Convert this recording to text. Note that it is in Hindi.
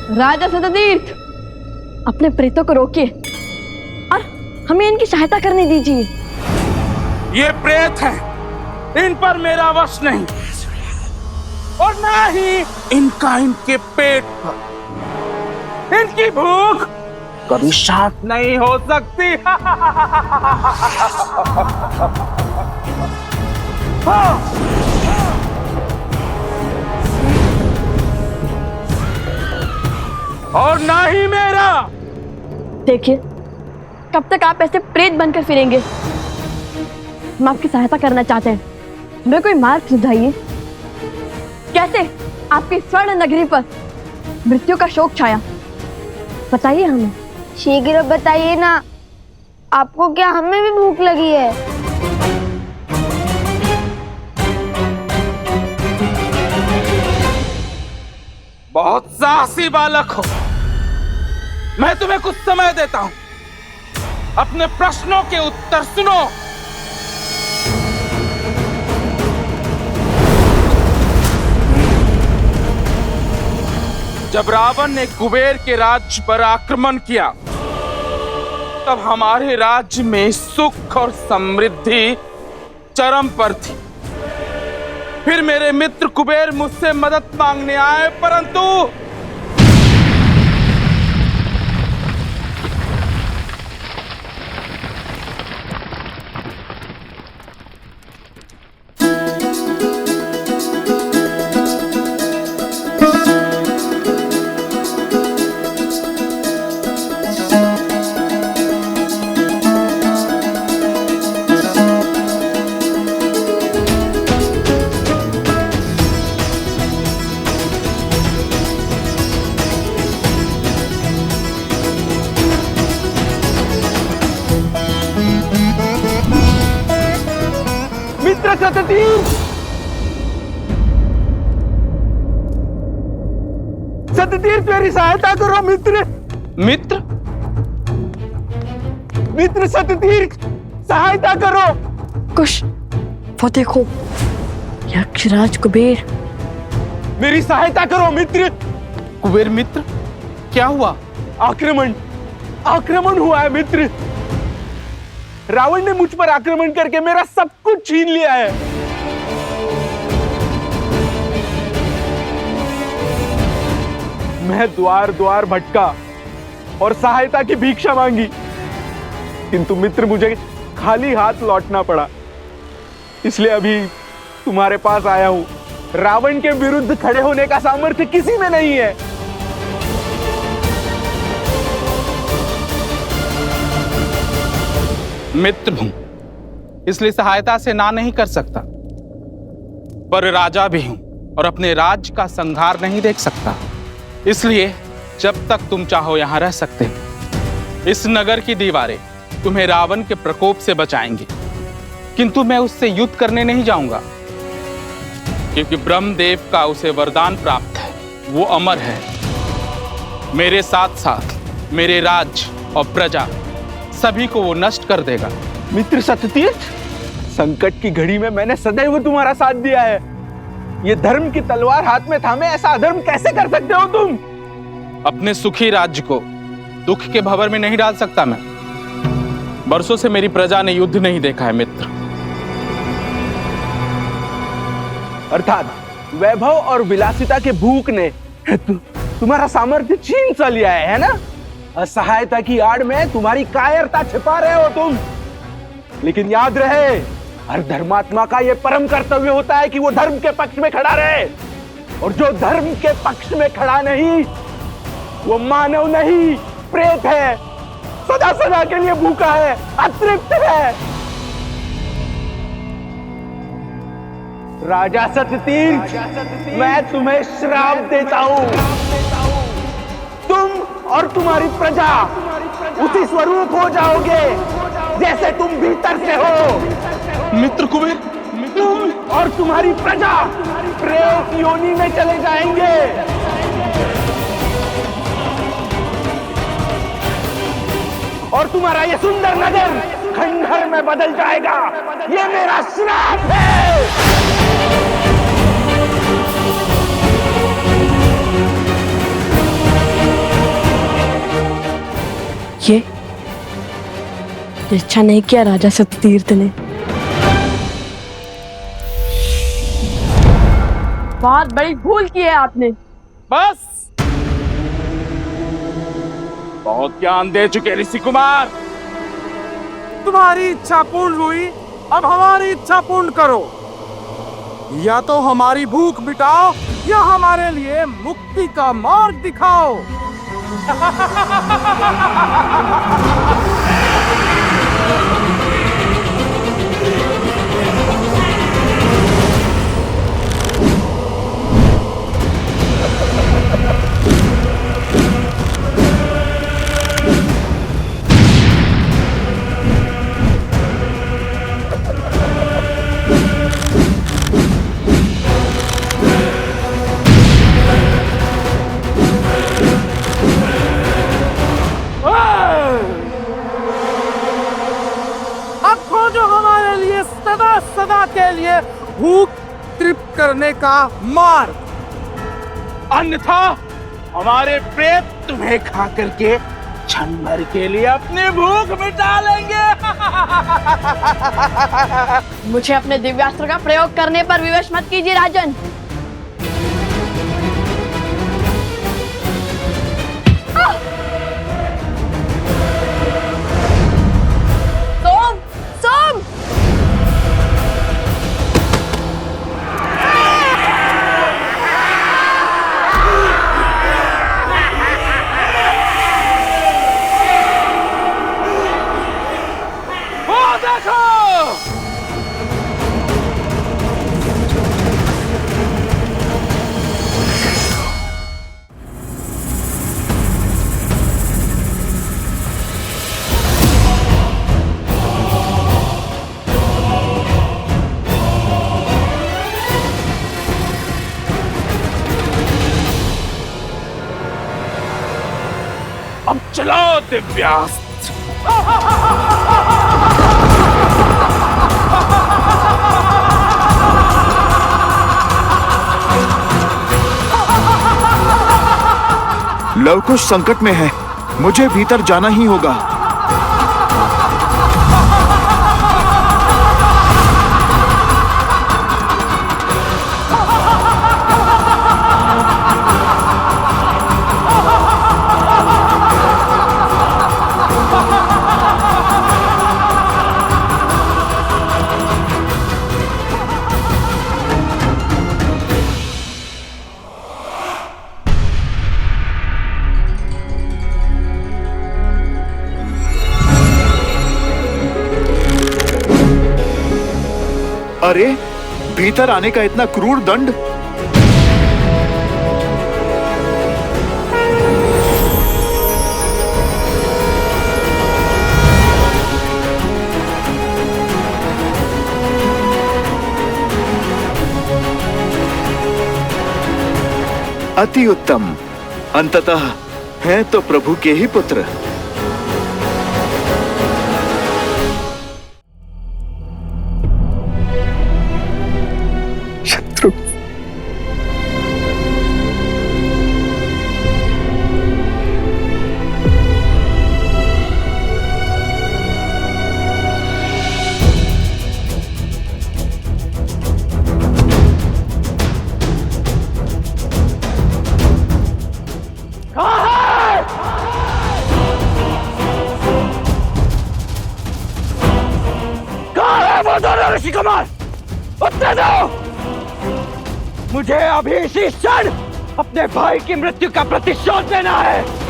राजा सततीर्थ, अपने प्रेतों को रोकिए और हमें इनकी सहायता करने दीजिए। ये प्रेत हैं, इन पर मेरा वश नहीं और ना ही इनका इनके पेट पर। इनकी भूख कभी शांत नहीं हो सकती। और ना ही मेरा। देखिए, कब तक आप ऐसे प्रेत बनकर फिरेंगे? हम आपकी सहायता करना चाहते हैं, हमें कोई मार्ग सुझाइए। कैसे आपकी स्वर्ण नगरी पर मृत्यु का शोक छाया, बताइए हमें। शीघ्र बताइए ना, आपको क्या हमें भी भूख लगी है? बहुत साहसी बालक हो, मैं तुम्हें कुछ समय देता हूं, अपने प्रश्नों के उत्तर सुनो। जब रावण ने कुबेर के राज्य पर आक्रमण किया, तब हमारे राज्य में सुख और समृद्धि चरम पर थी। फिर मेरे मित्र कुबेर मुझसे मदद मांगने आए, परंतु सततीर्थ, सततीर्थ मेरी सहायता करो मित्र। मित्र? मित्र सततीर्थ, सहायता करो। कुश, वो देखो, यक्षराज कुबेर। मेरी सहायता करो मित्र। कुबेर मित्र, क्या हुआ? आक्रमण हुआ है मित्र। रावण ने मुझ पर आक्रमण करके मेरा सब कुछ छीन लिया है। मैं द्वार द्वार भटका और सहायता की भिक्षा मांगी, किंतु मित्र मुझे खाली हाथ लौटना पड़ा। इसलिए अभी तुम्हारे पास आया हूं। रावण के विरुद्ध खड़े होने का सामर्थ्य किसी में नहीं है। मित्र हूं, इसलिए सहायता से ना नहीं कर सकता, पर राजा भी हूं और अपने राज्य का संहार नहीं देख सकता। इसलिए जब तक तुम चाहो यहां रह सकते हो। इस नगर की दीवारें तुम्हें रावण के प्रकोप से बचाएंगी, किंतु मैं उससे युद्ध करने नहीं जाऊंगा, क्योंकि ब्रह्मदेव का उसे वरदान प्राप्त है, वो अमर है। मेरे साथ साथ मेरे राज्य और प्रजा सभी को वो नष्ट कर देगा। मित्र सततीर्थ, संकट की घड़ी में मैंने सदैव तुम्हारा साथ दिया है। ये धर्म की तलवार हाथ में थामे ऐसा अधर्म कैसे कर सकते हो तुम? अपने सुखी राज्य को दुख के भंवर में नहीं डाल सकता मैं। बरसों से मेरी प्रजा ने युद्ध नहीं देखा है मित्र। अर्थात वैभव और विलासिता के भूख ने तुम्हारा सामर्थ्य छीन सा लिया है ना? असहायता की आड़ में तुम्हारी कायरता छिपा रहे हो तुम। लेकिन याद रहे, हर धर्मात्मा का यह परम कर्तव्य होता है कि वो धर्म के पक्ष में खड़ा रहे, और जो धर्म के पक्ष में खड़ा नहीं, वो मानव नहीं, प्रेत है, सदा सदा के लिए भूखा है, अतृप्त है। राजा सततीर्थ, मैं तुम्हें श्राप देता हूं। तुम और तुम्हारी प्रजा उसी स्वरूप हो जाओगे जैसे तुम भीतर से हो। मित्र कुबेर, तुम और तुम्हारी प्रजा प्रेत योनि में चले जाएंगे। और तुम्हारा ये सुंदर नगर खंडहर में बदल जाएगा। ये मेरा श्राप है। ये इच्छा नहीं किया राजा सत्यतीर्थ ने। बहुत बड़ी भूल की है आपने। बस, बहुत ज्ञान दे चुके ऋषि कुमार। तुम्हारी इच्छा पूर्ण हुई, अब हमारी इच्छा पूर्ण करो। या तो हमारी भूख मिटाओ या हमारे लिए मुक्ति का मार्ग दिखाओ। अब खोजो हमारे लिए सदा सदा के लिए भूख तृप्त करने का मार्ग, अन्यथा हमारे प्रेत तुम्हें खा करके क्षण भर के लिए अपनी भूख मिटा लेंगे। मुझे अपने दिव्यास्त्र का प्रयोग करने पर विवश मत कीजिए राजन। सोम, सोम! वो देखो, अब चलाओ दिव्यास्त्र। लवकुश संकट में है, मुझे भीतर जाना ही होगा। अरे, भीतर आने का इतना क्रूर दंड! अति उत्तम। अंततः हैं तो प्रभु के ही पुत्र। शत्रु, ऋषि कुमार, उत्तर दो! मुझे अभी इसी क्षण अपने भाई की मृत्यु का प्रतिशोध लेना है।